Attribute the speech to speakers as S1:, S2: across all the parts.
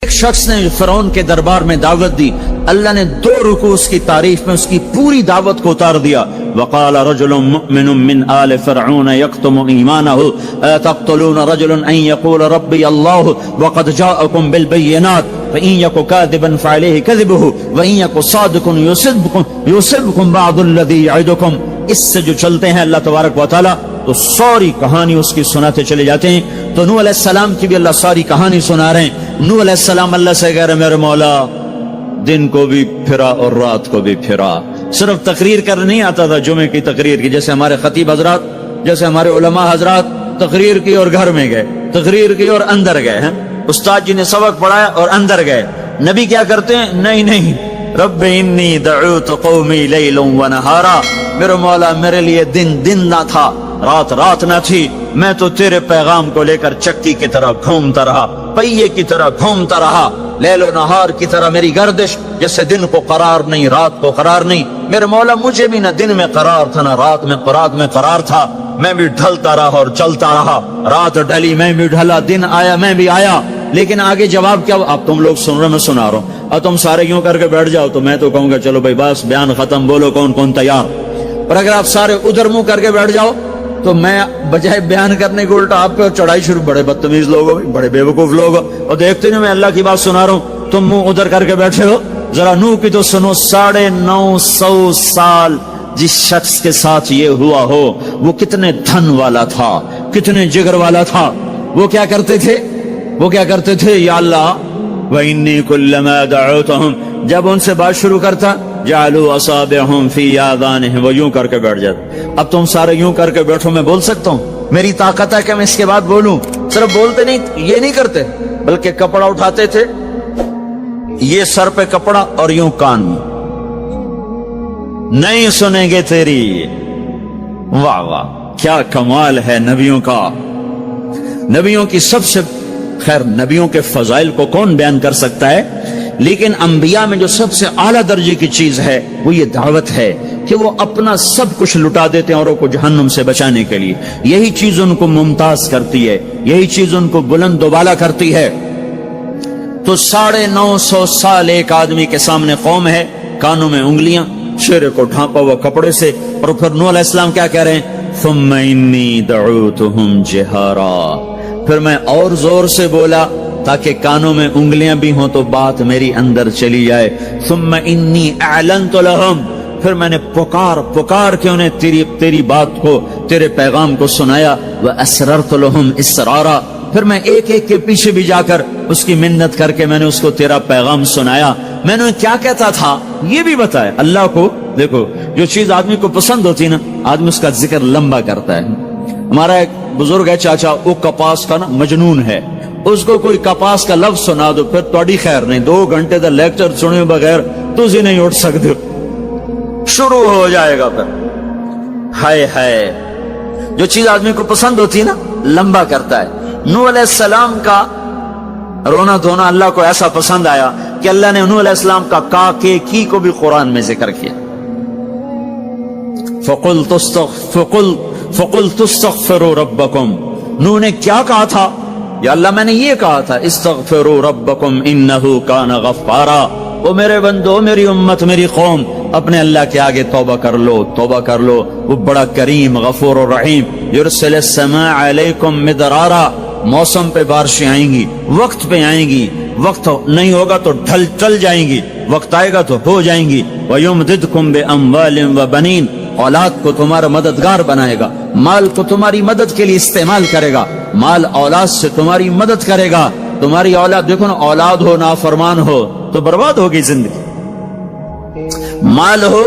S1: ایک شخص نے فرعون کے دربار میں دعوت دی، اللہ نے 2 رکوع اس کی تعریف میں اس کی پوری دعوت کو اتار دیا۔ وقال رجل مؤمن من آل فرعون يكتم ایمانه اتقتلون رجلا ان يقول ربي الله وقد جاءكم بالبينات فإن يك كاذبا فعليه كذبه وإن يك صادقا يصبكم بعض الذي يعدكم۔ اس سے جو چلتے ہیں اللہ تبارک و تعالی تو ساری کہانی اس کی سناتے چلے جاتے ہیں۔ تو نوح علیہ السلام کی بھی اللہ ساری کہانی سنا رہے ہیں۔ نوح علیہ السلام اللہ سے کہہ رہے میرے مولا دن کو بھی پھرا اور رات کو بھی پھرا۔ صرف تقریر کر نہیں آتا تھا جمعے کی تقریر کی، جیسے ہمارے خطیب حضرات، جیسے ہمارے علماء حضرات تقریر کی اور گھر میں گئے، تقریر کی اور اندر گئے ہیں، استاد جی نے سبق پڑھایا اور اندر گئے۔ نبی کیا کرتے ہیں؟ نہیں، رب انی دعوت قومی لیلا ونہارا، میرے مولا میرے لیے دن نہ تھا، رات نہ تھی، میں تو تیرے پیغام کو لے کر چکی کی طرح گھومتا رہا، پہیے کی طرح گھومتا رہا، لیل و نہار کی طرح میری گردش، جیسے دن کو قرار نہیں رات کو قرار نہیں۔ میرے مولا مجھے بھی نہ دن میں قرار تھا نہ رات میں قرار تھا، میں بھی ڈھلتا رہا اور چلتا رہا، رات ڈھلی میں بھی ڈھلا، دن آیا میں بھی آیا۔ لیکن آگے جواب کیا؟ اب تم لوگ سن رہے میں سنا رہا ہوں، اور تم سارے یوں کر کے بیٹھ جاؤ تو میں تو کہوں گا چلو بھائی بس بیان ختم، بولو کون تیار۔ اور اگر آپ سارے ادھر منہ کر کے بیٹھ جاؤ تو میں بجائے بیان کرنے کو الٹا آپ پہ چڑھائی شروع، بڑے بدتمیز لوگ ہو، بڑے بے وقوف لوگ ہو، اور دیکھتے نہیں میں اللہ کی بات سنا رہا ہوں، تم منہ ادھر کر کے بیٹھے ہو۔ ذرا نوح کی تو سنو، 950 سال جس شخص کے ساتھ یہ ہوا ہو وہ کتنے دھن والا تھا، کتنے جگر والا تھا۔ وہ کیا کرتے تھے؟ یا اللہ وَإِنِّي كُلَّمَا دَعَوْتُهُمْ، جب ان سے بات شروع کرتا جعلوا اصابعهم في آذانهم، وہ یوں کر کے بیٹھ جاتے۔ اب تم سارے یوں کر کے بیٹھو، میں بول سکتا ہوں؟ میری طاقت ہے کہ میں اس کے بعد بولوں؟ صرف بولتے نہیں، یہ نہیں کرتے، بلکہ کپڑا اٹھاتے تھے، یہ سر پہ کپڑا اور یوں کان میں، نہیں سنیں گے تیری۔ واہ واہ، کیا کمال ہے نبیوں کا، نبیوں کی سب سے، خیر نبیوں کے فضائل کو کون بیان کر سکتا ہے، لیکن انبیاء میں جو سب سے اعلیٰ درجے کی چیز ہے وہ یہ دعوت ہے کہ وہ اپنا سب کچھ لٹا دیتے ہیں اوروں کو جہنم سے بچانے کے لیے۔ یہی چیز ان کو ممتاز کرتی ہے، یہی چیز ان کو بلند و بالا کرتی ہے۔ تو 950 سال ایک آدمی کے سامنے قوم ہے، کانوں میں انگلیاں، چہرے کو ڈھانپا ہوا کپڑے سے، اور پھر نوح علیہ السلام کیا کہہ رہے ہیں؟ ثم انی دعوتہم جہارا، پھر میں اور زور سے بولا تاکہ کانوں میں انگلیاں بھی ہوں تو بات میری اندر چلی جائے۔ ثم انی اعلنت لہم، پھر میں نے پکار کے انہیں تیری بات کو، تیرے پیغام کو سنایا۔ واسررت لہم اسرارا، پھر میں ایک کے پیچھے بھی جا کر اس کی منت کر کے میں نے اس کو تیرا پیغام سنایا۔ میں نے کیا کہتا تھا یہ بھی بتایا۔ اللہ کو دیکھو، جو چیز آدمی کو پسند ہوتی نا آدمی اس کا ذکر لمبا کرتا ہے۔ ہمارا ایک بزرگ ہے چاچا، وہ کپاس کا نا مجنون ہے، اس کو کوئی کپاس کا لفظ سنا دو پھر توڑی خیر نہیں، 2 گھنٹے تک لیکچر سنے بغیر تجھے نہیں اٹھ سکتے، شروع ہو جائے گا۔ پھر ہائے جو چیز آدمی کو پسند ہوتی ہے نا لمبا کرتا ہے۔ نوح علیہ السلام کا رونا دھونا اللہ کو ایسا پسند آیا کہ اللہ نے نوح علیہ السلام کا کا کے کی کو بھی قرآن میں ذکر کیا۔ فَقُلْتُ اسْتَغْفِرُوا رَبَّكُمْ، نوح نے کیا کہا تھا؟ یا اللہ میں نے یہ کہا تھا استغفروا ربکم انہ کان غفارا، او میرے بندو، میری امت، میری قوم، اپنے اللہ کے آگے توبہ کر لو، وہ بڑا کریم غفور و رحیم۔ یرسل السماء علیکم مدرارا، موسم پہ بارشیں آئیں گی، وقت پہ آئیں گی، وقت نہیں ہوگا تو ٹل جائیں گی، وقت آئے گا تو ہو جائیں گی۔ وَيُمْدِدْكُمْ بِأَمْوَالٍ وَبَنِينَ، اولاد کو تمہارا مددگار بنائے گا، مال کو تمہاری مدد کے لیے استعمال کرے گا، مال اولاد سے تمہاری مدد کرے گا۔ تمہاری اولاد، دیکھو نا، اولاد ہو نافرمان ہو تو برباد ہوگی زندگی، مال ہو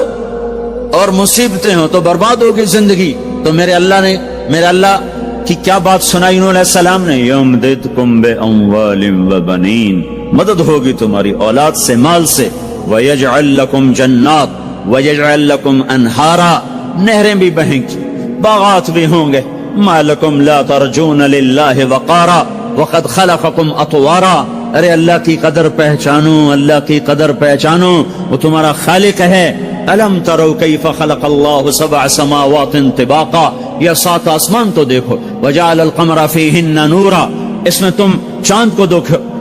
S1: اور مصیبتیں ہو تو برباد ہوگی زندگی۔ تو میرے اللہ کی کیا بات سنائی نوح علیہ السلام نے؟ یمددکم باموال وبنین، مدد ہوگی تمہاری اولاد سے، مال سے۔ ویجعل لکم جنات ویجعل لکم انہارا، نہریں بھی بہیں گی، باغات بھی ہوں گے۔ ما لکم لا ترجون للہ وقارا وقد خلقکم اطوارا، ارے اللہ کی قدر پہچانو، اللہ کی قدر پہچانو، وہ تمہارا خالق ہے۔ الم تروا کیف خلق اللہ 7 سماوات طباقا، یہ 7 آسمان تو دیکھو۔ وجعل القمر فیہن نورا، اس میں تم چاند کو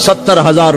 S1: 70,000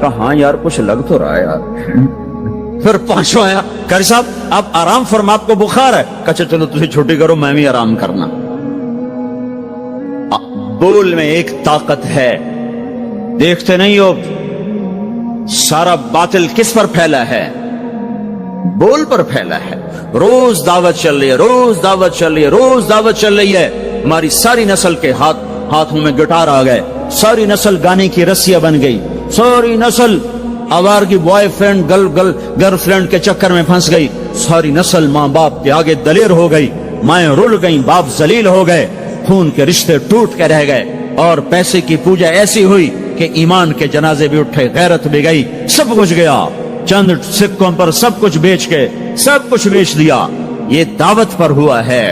S1: کہا ہاں یار کچھ لگ تو رہا ہے یار۔ پھر پانچواں آیا، قاری صاحب آپ آرام فرما، آپ کو بخار ہے؟ کہا چلو تجھے چھٹی کرو، میں بھی آرام کرنا۔ بول میں ایک طاقت ہے، دیکھتے نہیں ہو سارا باطل کس پر پھیلا ہے؟ بول پر پھیلا ہے۔ روز دعوت چل رہی ہے، روز دعوت چل رہی ہے، روز دعوت چل رہی ہے۔ ہماری ساری نسل کے ہاتھوں میں گٹار آ گئے، ساری نسل گانے کی رسیاں بن گئی، ساری نسل آوارگی بوائے فرینڈ گرل فرینڈ کے چکر میں پھنس گئی، ساری نسل ماں باپ کے آگے دلیر ہو گئی، مائیں رل گئیں، باپ ذلیل ہو گئے، خون کے رشتے ٹوٹ کے رہ گئے، اور پیسے کی پوجا ایسی ہوئی کہ ایمان کے جنازے بھی اٹھے، غیرت بھی گئی، سب کچھ گیا، چند سکوں پر سب کچھ بیچ کے سب کچھ بیچ دیا۔ یہ دعوت پر ہوا ہے۔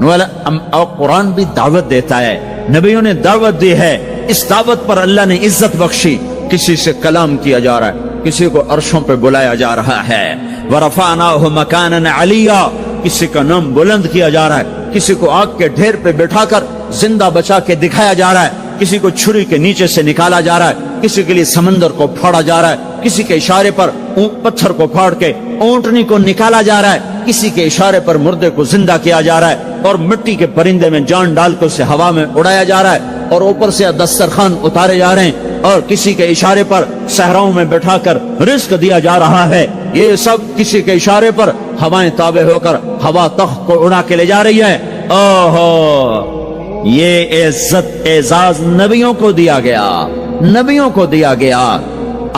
S1: اور قرآن بھی دعوت دیتا ہے، نبیوں نے دعوت دی ہے، اس دعوت پر اللہ نے عزت بخشی۔ کسی سے کلام کیا جا رہا ہے، کسی کو عرشوں پہ بلایا جا رہا ہے، وَرَفَعْنَاهُ مَكَانًا عَلِيًّا، کسی کا نام بلند کیا جا رہا ہے، کسی کو آگ کے ڈھیر پہ بٹھا کر زندہ بچا کے دکھایا جا رہا ہے، کسی کو چھری کے نیچے سے نکالا جا رہا ہے، کسی کے لیے سمندر کو پھاڑا جا رہا ہے، کسی کے اشارے پر پتھر کو پھاڑ کے اونٹنی کو نکالا جا رہا ہے، کسی کے اشارے پر مردے کو زندہ کیا جا رہا ہے، اور مٹی کے پرندے میں جان ڈال کے اسے ہوا میں اڑایا جا رہا ہے، اور اوپر سے دسترخوان اتارے جا رہے ہیں، اور کسی کے اشارے پر صحراؤں میں بٹھا کر رزق دیا جا رہا ہے۔ یہ سب کسی کے اشارے پر ہوائیں تابع ہو کر ہوا تخت کو اڑا کے لے جا رہی ہے۔ اوہو، یہ عزت اعزاز نبیوں کو دیا گیا، نبیوں کو دیا گیا۔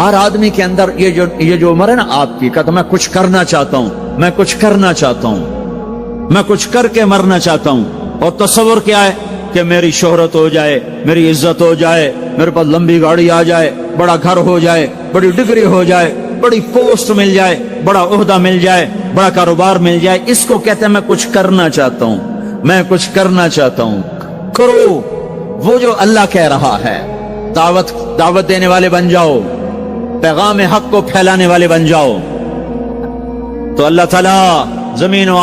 S1: اور آدمی کے اندر یہ جو عمر ہے نا آپ کی، کہتا میں کچھ کرنا چاہتا ہوں، میں کچھ کرنا چاہتا ہوں، میں کچھ کر کے مرنا چاہتا ہوں۔ اور تصور کیا ہے کہ میری شہرت ہو جائے، میری عزت ہو جائے، میرے پاس لمبی گاڑی آ جائے، بڑا گھر ہو جائے، بڑی ڈگری ہو جائے، بڑی پوسٹ مل جائے، بڑا عہدہ مل جائے، بڑا کاروبار مل جائے، اس کو کہتے ہیں میں کچھ کرنا چاہتا ہوں، میں کچھ کرنا چاہتا ہوں۔ کرو وہ جو اللہ کہہ رہا ہے، دعوت دینے والے بن جاؤ، پیغام حق کو پھیلانے والے بن جاؤ، تو اللہ تعالیٰ زمین و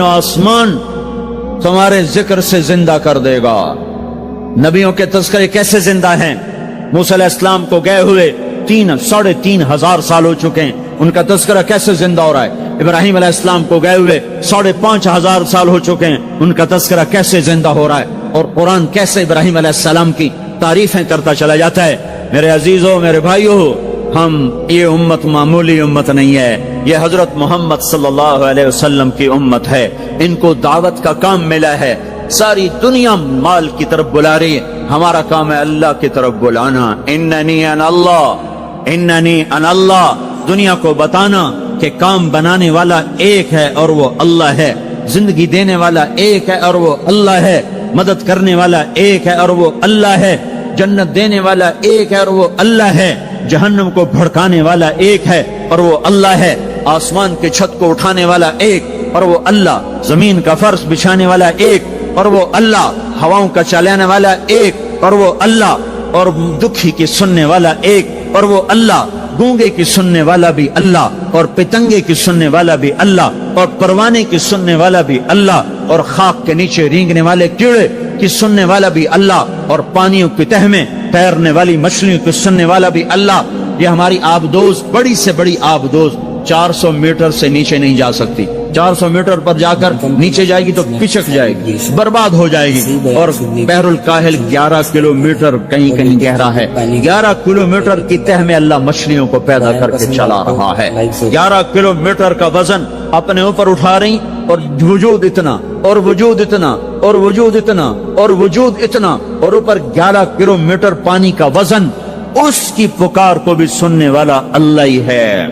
S1: آسمان تمہارے ذکر سے زندہ کر دے گا۔ نبیوں کے تذکرے کیسے زندہ ہیں؟ موسیٰ علیہ السلام کو گئے ہوئے 3,500 سال ہو چکے ہیں، ان کا تذکرہ کیسے زندہ ہو رہا ہے؟ ابراہیم علیہ السلام کو گئے ہوئے 5,500 سال ہو چکے ہیں، ان کا تذکرہ کیسے زندہ ہو رہا ہے؟ اور قرآن کیسے ابراہیم علیہ السلام کی تعریفیں کرتا چلا جاتا ہے۔ میرے عزیزوں، میرے بھائیوں، یہ امت معمولی امت نہیں ہے، یہ حضرت محمد صلی اللہ علیہ وسلم کی امت ہے۔ ان کو دعوت کا کام ملا ہے، ساری دنیا مال کی طرف بلا رہی ہے، ہمارا کام ہے اللہ کی طرف بلانا۔ اننی انا اللہ، دنیا کو بتانا کہ کام بنانے والا ایک ہے اور وہ اللہ ہے، زندگی دینے والا ایک ہے اور وہ اللہ ہے، مدد کرنے والا ایک ہے اور وہ اللہ ہے، جنت دینے والا ایک ہے اور وہ اللہ ہے، جہنم کو بھڑکانے والا ایک ہے اور وہ اللہ ہے، آسمان کے چھت کو اٹھانے والا ایک اور وہ اللہ، زمین کا فرش بچھانے والا ایک اور وہ اللہ، ہواؤں کا چلانے والا ایک اور وہ اللہ، اور دکھی کی سننے والا ایک اور وہ اللہ، گونگے کی سننے والا بھی اللہ، اور پتنگے کی سننے والا بھی اللہ، اور پروانے کی سننے والا بھی اللہ، اور خاک کے نیچے رینگنے والے کیڑے کی سننے والا بھی اللہ، اور پانیوں کی تہ میں تیرنے والی مچھلیوں کی سننے والا بھی اللہ۔ یہ ہماری آبدوز، بڑی سے بڑی آبدوز 400 میٹر سے نیچے نہیں جا سکتی، 400 میٹر پر جا کر نیچے جائے گی تو پچک جائے گی، برباد ہو جائے گی۔ اور بحر الکاہل 11 کلومیٹر کہیں کہیں گہرا ہے، 11 کلومیٹر کی تہ میں اللہ مچھلیوں کو پیدا کر کے چلا رہا ہے، 11 کلومیٹر کا وزن اپنے اوپر اٹھا رہی، اور وجود اتنا اور وجود اتنا اور وجود اتنا اور وجود اتنا، اور اوپر 11 کلومیٹر پانی کا وزن، اس کی پکار کو بھی سننے والا اللہ ہی ہے۔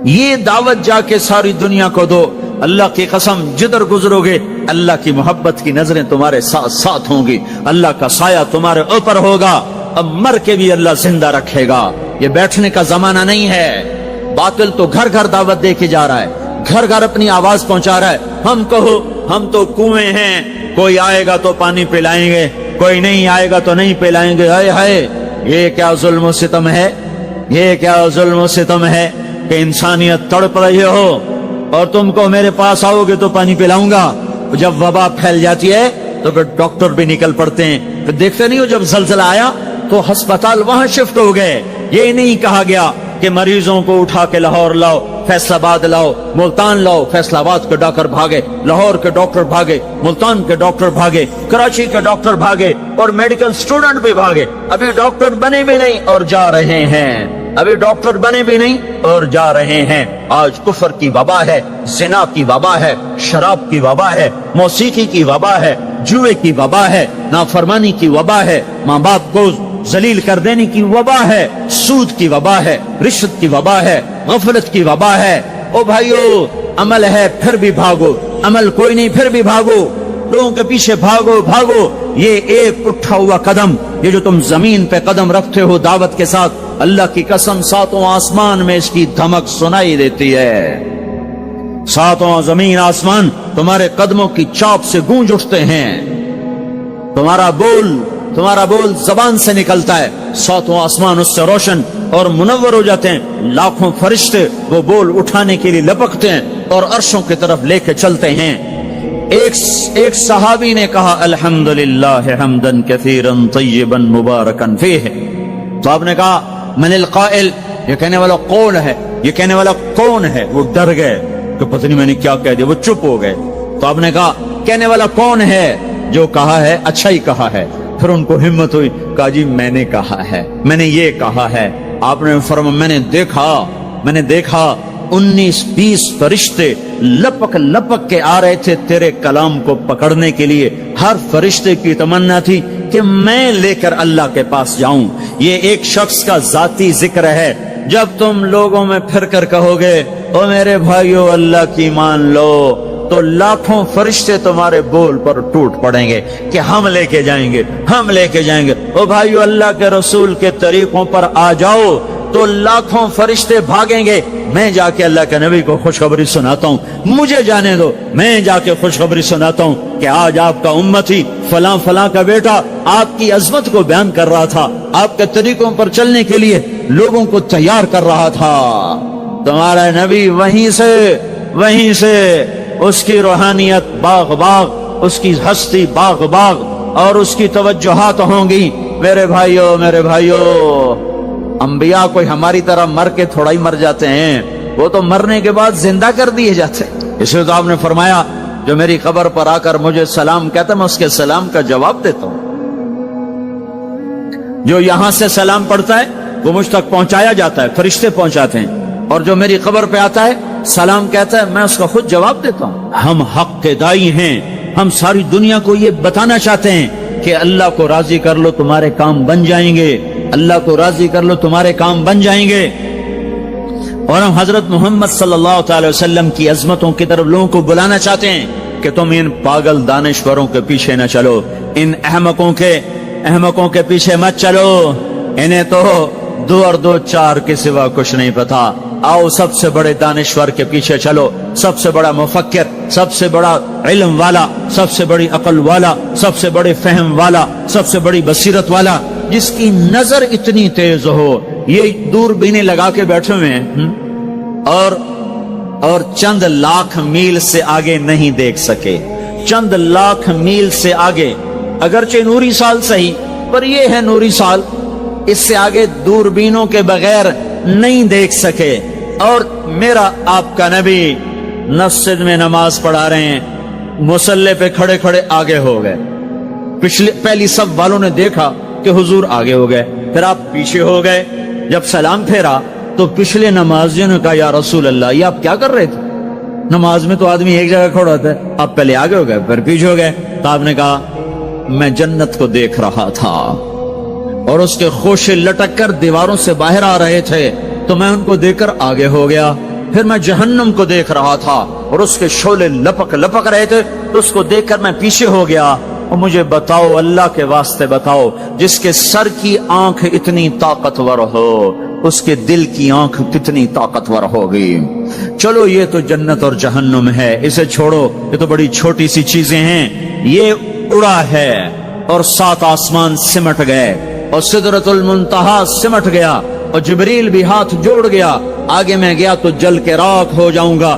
S1: یہ دعوت جا کے ساری دنیا کو دو، اللہ کی قسم جدھر گزرو گے اللہ کی محبت کی نظریں تمہارے ساتھ ساتھ ہوں گی، اللہ کا سایہ تمہارے اوپر ہوگا، اب مر کے بھی اللہ زندہ رکھے گا۔ یہ بیٹھنے کا زمانہ نہیں ہے۔ باطل تو گھر گھر دعوت دے کے جا رہا ہے، گھر گھر اپنی آواز پہنچا رہا ہے، ہم کہو ہم تو کنویں ہیں، کوئی آئے گا تو پانی پلائیں گے، کوئی نہیں آئے گا تو نہیں پلائیں گے۔ ہائے ہائے، یہ کیا ظلم و ستم ہے، یہ کیا ظلم و ستم ہے کہ انسانیت تڑپ رہی ہو اور تم کو میرے پاس آؤ گے تو پانی پلاؤں گا۔ جب وبا پھیل جاتی ہے تو پھر ڈاکٹر بھی نکل پڑتے ہیں. پھر دیکھتے نہیں ہو جب زلزلہ آیا تو ہسپتال وہاں شفٹ ہو گئے. یہ نہیں کہا گیا کہ مریضوں کو اٹھا کے لاہور لاؤ, فیصل آباد لاؤ, ملتان لاؤ. فیصل آباد کے ڈاکٹر بھاگے, لاہور کے ڈاکٹر بھاگے, ملتان کے ڈاکٹر بھاگے, کراچی کے ڈاکٹر بھاگے, اور میڈیکل سٹوڈنٹ بھی بھاگے. ابھی ڈاکٹر بنے بھی نہیں اور جا رہے ہیں. ابھی ڈاکٹر بنے بھی نہیں اور جا رہے ہیں. آج کفر کی وبا ہے, زنا کی وبا ہے, شراب کی وبا ہے, موسیقی کی وبا ہے, جوئے کی وبا ہے, نافرمانی کی وبا ہے, ماں باپ کو ذلیل کر دینے کی وبا ہے, سود کی وبا ہے, رشوت کی وبا ہے, غفلت کی وبا ہے. او بھائیو, عمل ہے پھر بھی بھاگو, عمل کوئی نہیں پھر بھی بھاگو, لوگوں کے پیچھے بھاگو بھاگو. یہ ایک اٹھا ہوا قدم, یہ جو تم زمین پہ قدم رکھتے ہو دعوت کے ساتھ, اللہ کی قسم ساتوں آسمان میں اس کی دھمک سنائی دیتی ہے. ساتوں زمین آسمان تمہارے قدموں کی چاپ سے گونج اٹھتے ہیں. تمہارا بول زبان سے نکلتا ہے, ساتوں آسمان اس سے روشن اور منور ہو جاتے ہیں. لاکھوں فرشتے وہ بول اٹھانے کے لیے لپکتے ہیں اور عرشوں کی طرف لے کے چلتے ہیں. ایک صحابی نے کہا الحمدللہ حمدن کثیرا طیبا مبارکا فیہ. تو آپ نے کہا من القائل, یہ کہنے والا کون ہے, یہ کہنے والا کون ہے. وہ ڈر گئے کہ پتہ نہیں میں نے کیا کہہ دیا, وہ چپ ہو گئے. تو آپ نے کہا کہنے والا کون ہے, جو کہا ہے اچھا ہی کہا ہے. پھر ان کو ہمت ہوئی, کہا جی میں نے کہا ہے, میں نے یہ کہا ہے. آپ نے فرمایا میں نے دیکھا 19-20 فرشتے لپک کے آ رہے تھے تیرے کلام کو پکڑنے کے لیے. ہر فرشتے کی تمنا تھی کہ میں لے کر اللہ کے پاس جاؤں. یہ ایک شخص کا ذاتی ذکر ہے. جب تم لوگوں میں پھر کر کہو گے او میرے بھائیو اللہ کی مان لو, تو لاکھوں فرشتے تمہارے بول پر ٹوٹ پڑیں گے کہ ہم لے کے جائیں گے, ہم لے کے جائیں گے. او بھائیو اللہ کے رسول کے طریقوں پر آ جاؤ, تو لاکھوں فرشتے بھاگیں گے. میں جا کے اللہ کے نبی کو خوشخبری سناتا ہوں, مجھے جانے دو, میں جا کے خوشخبری سناتا ہوں کہ آج آپ کا امتی فلاں فلاں کا بیٹا آپ کی عظمت کو بیان کر رہا تھا, آپ کے طریقوں پر چلنے کے لیے لوگوں کو تیار کر رہا تھا. تمہارا نبی وہیں سے اس کی روحانیت باغ باغ, اس کی ہستی باغ باغ, اور اس کی توجہات ہوں گی. میرے بھائیو, انبیاء کوئی ہماری طرح مر کے تھوڑا ہی مر جاتے ہیں, وہ تو مرنے کے بعد زندہ کر دیے جاتے ہیں. اس لیے تو آپ نے فرمایا جو میری قبر پر آ کر مجھے سلام کہتا ہے میں اس کے سلام کا جواب دیتا ہوں. جو یہاں سے سلام پڑھتا ہے وہ مجھ تک پہنچایا جاتا ہے, فرشتے پہنچاتے ہیں, اور جو میری قبر پہ آتا ہے سلام کہتا ہے میں اس کا خود جواب دیتا ہوں. ہم حق کے دائی ہیں, ہم ساری دنیا کو یہ بتانا چاہتے ہیں کہ اللہ کو راضی کر لو تمہارے کام بن جائیں گے, اللہ کو راضی کر لو تمہارے کام بن جائیں گے. اور ہم حضرت محمد صلی اللہ تعالی وسلم کی عظمتوں کی طرف لوگوں کو بلانا چاہتے ہیں کہ تم ان پاگل دانشوروں کے پیچھے نہ چلو, ان احمقوں کے پیچھے مت چلو. انہیں تو 2 اور 2 4 کے سوا کچھ نہیں پتا. آؤ سب سے بڑے دانشور کے پیچھے چلو, سب سے بڑا مفکر, سب سے بڑا علم والا, سب سے بڑی عقل والا, سب سے بڑے فہم والا, سب سے بڑی بصیرت والا, جس کی نظر اتنی تیز ہو. یہ دور بینی لگا کے بیٹھے ہوئے ہیں اور چند لاکھ میل سے آگے نہیں دیکھ سکے, چند لاکھ میل سے آگے, اگرچہ نوری سال صحیح پر یہ ہے نوری سال, اس سے آگے دوربینوں کے بغیر نہیں دیکھ سکے. اور میرا آپ کا نبی مسجد میں نماز پڑھا رہے ہیں, مصلی پہ کھڑے کھڑے آگے ہو گئے. پہلی صف والوں نے دیکھا کہ حضور آگے ہو گئے, پھر آپ پیچھے ہو گئے. جب سلام پھیرا تو پچھلے نمازیوں نے کہا یا رسول اللہ یہ آپ کیا کر رہے تھے, نماز میں تو آدمی ایک جگہ کھڑا ہوتا ہے, آپ پہلے آگے ہو گئے پھر پیچھے ہو گئے. تو آپ نے کہا میں جنت کو دیکھ رہا تھا اور اس کے خوشے لٹک کر دیواروں سے باہر آ رہے تھے, تو میں ان کو دیکھ کر آگے ہو گیا. پھر میں جہنم کو دیکھ رہا تھا اور اس کے شعلے لپک رہے تھے, تو اس کو دیکھ کر میں پیچھے ہو گیا. اور مجھے بتاؤ, اللہ کے واسطے بتاؤ, جس کے سر کی آنکھ اتنی طاقتور ہو اس کے دل کی آنکھ کتنی طاقتور ہوگی. چلو یہ تو جنت اور جہنم ہے, اسے چھوڑو, یہ تو بڑی چھوٹی سی چیزیں ہیں. یہ اڑا ہے اور 7 آسمان سمٹ گئے اور سدرۃ المنتہا سمٹ گیا اور جبریل بھی ہاتھ جوڑ گیا. آگے میں گیا تو جل کے راکھ ہو جاؤں گا.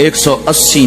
S1: 180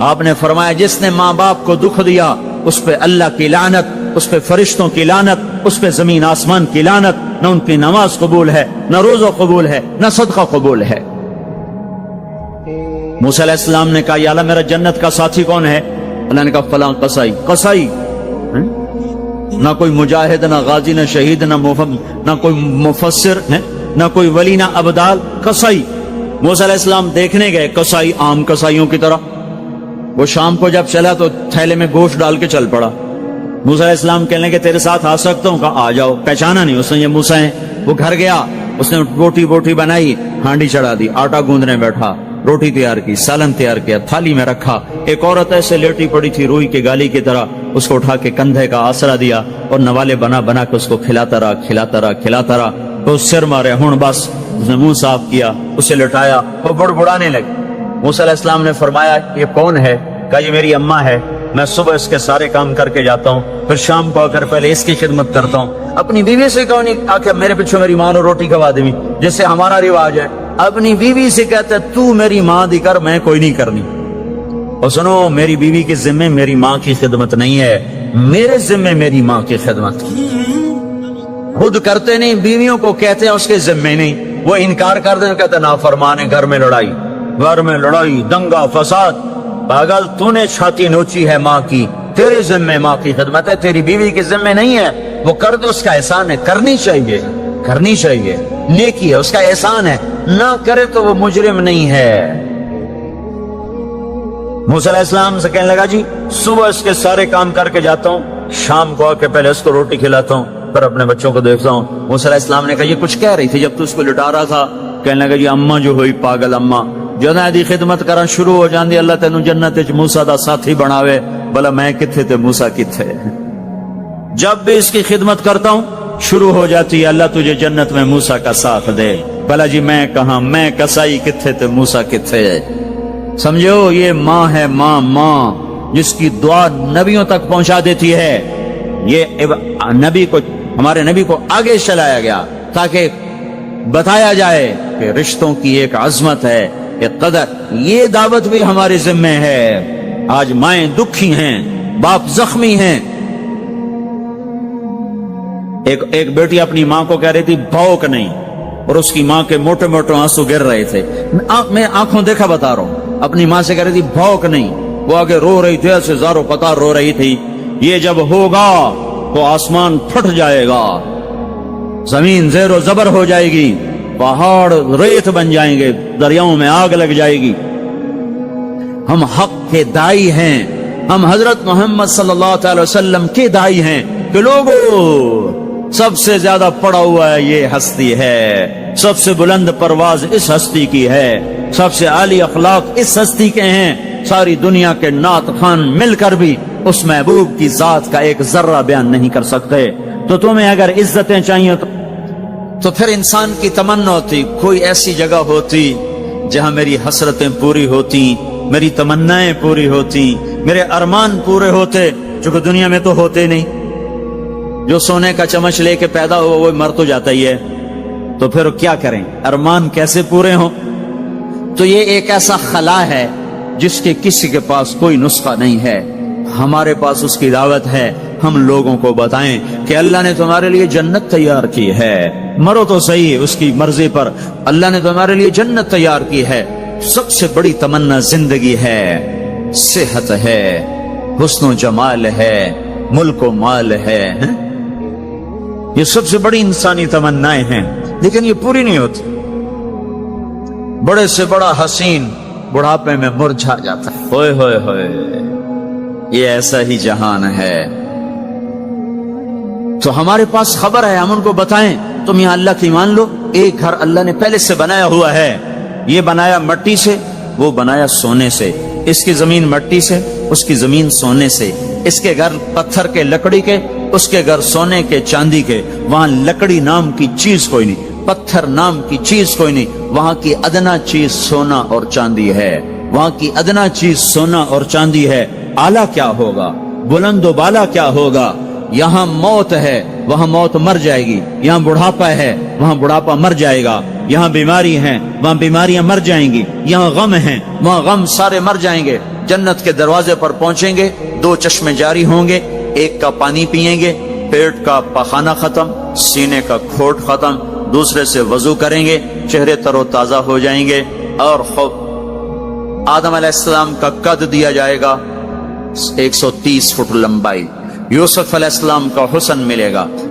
S1: آپ نے فرمایا جس نے ماں باپ کو دکھ دیا اس پہ اللہ کی لعنت، اس پہ فرشتوں کی لعنت، اس پہ زمین آسمان کی لعنت، نہ ان کی نماز قبول ہے، نہ روزہ قبول ہے، نہ صدقہ قبول ہے۔ موسیٰ علیہ السلام نے کہا یا اللہ میرا جنت کا ساتھی کون ہے؟ اللہ نے کہا فلاں قصائی۔ قصائی نہ کوئی مجاہد، نہ غازی، نہ شہید، نہ کوئی مفسر، نہ کوئی ولی، نہ ابدال، قصائی۔ موسیٰ علیہ السلام دیکھنے گئے، قصائی عام قصائیوں کی طرح۔ وہ شام کو جب چلا تو تھیلے میں گوشت ڈال کے چل پڑا۔ موسیٰ علیہ السلام کہنے کہ تیرے ساتھ آ سکتا ہوں؟ کہا آ جاؤ۔ پہچانا نہیں اس نے یہ موسیٰ ہیں۔ وہ گھر گیا، اس نے روٹی بنائی، ہانڈی چڑھا دی، آٹا گوندنے بیٹھا، روٹی تیار کی، سالن تیار کیا، تھالی میں رکھا۔ ایک عورت ایسے لیٹی پڑی تھی روئی کے گالی کی طرح، اس کو اٹھا کے کندھے کا آسرا دیا اور نوالے بنا کے اس کو کھلاتا رہا۔ تو سر مارے ہون بس، اس نے منہ صاف کیا، اسے لٹایا، وہ بڑبڑانے لگی۔ موسیٰ علیہ السلام نے فرمایا یہ کون ہے؟ کہا یہ میری اماں ہے، میں صبح اس کے سارے کام کر کے جاتا ہوں، پھر شام کو آ کر پہلے اس کی خدمت کرتا ہوں۔ اپنی بیوی سے کہو نہیں آ کے میرے پیچھے میری ماں نے روٹی کھوا دی، جیسے ہمارا رواج ہے۔ اپنی بیوی سے کہتے تو میری ماں دی کر، میں کوئی نہیں کرنی۔ اور سنو، میری بیوی کے ذمے میری ماں کی خدمت نہیں ہے، میرے ذمے میری ماں کی خدمت۔ خود کرتے نہیں، بیویوں کو کہتے ہیں اس کے ذمے نہیں، وہ انکار کر دیں، کہتے نافرمان ہے، گھر میں لڑائی، دنگا فساد۔ پاگل، تو نے چھاتی نوچی ہے ماں کی، تیرے ذمے ماں کی خدمت ہے، تیری بیوی کے ذمے نہیں ہے۔ وہ کر دے، اس کا احسان ہے، کرنی چاہیے، نیکی ہے، اس کا احسان ہے، نہ کرے تو وہ مجرم نہیں ہے۔ موسیٰ علیہ السلام سے کہنے لگا جی صبح اس کے سارے کام کر کے جاتا ہوں، شام کو آ کے پہلے اس کو روٹی کھلاتا ہوں، پھر اپنے بچوں کو دیکھتا ہوں۔ موسیٰ علیہ السلام نے کہا یہ کچھ کہہ رہی تھی جب تو اس کو لٹا رہا تھا؟ کہنے لگا جی اماں جو ہوئی پاگل اماں، جدوں دی خدمت کرنا شروع ہو جاندی اللہ تینوں جنت وچ موسیٰ دا ساتھی بناوے۔ بھلا میں کتھے تے موسیٰ کتھے؟ جب بھی اس کی خدمت کرتا ہوں شروع ہو جاتی ہے اللہ تجھے جنت میں موسیٰ کا ساتھ دے۔ بھلا جی میں کہاں، میں کسائی کتھے تے موسیٰ کتھے؟ سمجھو یہ ماں ہے، ماں جس کی دعا نبیوں تک پہنچا دیتی ہے۔ یہ ہمارے نبی کو آگے چلایا گیا تاکہ بتایا جائے کہ رشتوں کی ایک عظمت ہے، ایک قدر۔ یہ دعوت بھی ہمارے ذمہ ہے۔ آج مائیں دکھی ہیں، باپ زخمی ہیں۔ ایک بیٹی اپنی ماں کو کہہ رہی تھی بھوک نہیں، اور اس کی ماں کے موٹے موٹے آنسو گر رہے تھے۔ میں آنکھوں دیکھا بتا رہا ہوں، اپنی ماں سے کہہ رہی تھی بھوک نہیں، وہ آگے رو رہی تھی، ایسے زارو قطار رو رہی تھی۔ یہ جب ہوگا تو آسمان پھٹ جائے گا، زمین زیر و زبر ہو جائے گی، پہاڑ ریت بن جائیں گے، دریاؤں میں آگ لگ جائے گی۔ ہم حق کے دائی ہیں، ہم حضرت محمد صلی اللہ علیہ وسلم کے دائی ہیں کہ لوگوں سب سے زیادہ پڑا ہوا ہے یہ ہستی ہے، سب سے بلند پرواز اس ہستی کی ہے، سب سے عالی اخلاق اس ہستی کے ہیں۔ ساری دنیا کے نعت خوان مل کر بھی اس محبوب کی ذات کا ایک ذرہ بیان نہیں کر سکتے۔ تو تمہیں اگر عزتیں چاہیے تو پھر انسان کی تمنا ہوتی کوئی ایسی جگہ ہوتی جہاں میری حسرتیں پوری ہوتی، میری تمنائیں پوری ہوتی، میرے ارمان پورے ہوتے، جو کہ دنیا میں تو ہوتے نہیں۔ جو سونے کا چمچ لے کے پیدا ہوا وہ مر تو جاتا ہی ہے، تو پھر کیا کریں؟ ارمان کیسے پورے ہوں؟ تو یہ ایک ایسا خلا ہے جس کے کسی کے پاس کوئی نسخہ نہیں ہے۔ ہمارے پاس اس کی دعوت ہے، ہم لوگوں کو بتائیں کہ اللہ نے تمہارے لیے جنت تیار کی ہے، مرو تو صحیح اس کی مرضی پر، اللہ نے تمہارے لیے جنت تیار کی ہے۔ سب سے بڑی تمنا زندگی ہے، صحت ہے، حسن و جمال ہے، ملک و مال ہے، یہ سب سے بڑی انسانی تمنائیں ہیں، لیکن یہ پوری نہیں ہوتی۔ بڑے سے بڑا حسین بڑھاپے میں مرجھا جاتا ہے۔ ہوئے ہوئے ہوئے، یہ ایسا ہی جہان ہے۔ تو ہمارے پاس خبر ہے، ہم ان کو بتائیں تم یہاں اللہ کی مان لو۔ ایک گھر اللہ نے پہلے سے بنایا ہوا ہے، یہ بنایا مٹی سے، وہ بنایا سونے سے۔ اس کی زمین مٹی سے، اس کی زمین سونے سے۔ اس کے گھر پتھر کے لکڑی کے، اس کے گھر سونے کے چاندی کے۔ وہاں لکڑی نام کی چیز کوئی نہیں، پتھر نام کی چیز کوئی نہیں، وہاں کی ادنا چیز سونا اور چاندی ہے، وہاں کی ادنا چیز سونا اور چاندی ہے۔ اعلیٰ کیا ہوگا، بلند و بالا کیا ہوگا؟ یہاں موت ہے، وہاں موت مر جائے گی، یہاں بڑھاپا ہے وہاں بڑھاپا مر جائے گا، یہاں بیماری ہیں وہاں بیماریاں مر جائیں گی، یہاں غم ہیں وہاں غم سارے مر جائیں گے۔ جنت کے دروازے پر پہنچیں گے، 2 چشمے جاری ہوں گے، ایک کا پانی پیئیں گے، پیٹ کا پخانہ ختم، سینے کا کھوٹ ختم، دوسرے سے وضو کریں گے، چہرے تر و تازہ ہو جائیں گے، اور خوب آدم علیہ السلام کا قد دیا جائے گا 130 فٹ لمبائی، یوسف علیہ السلام کا حسن ملے گا۔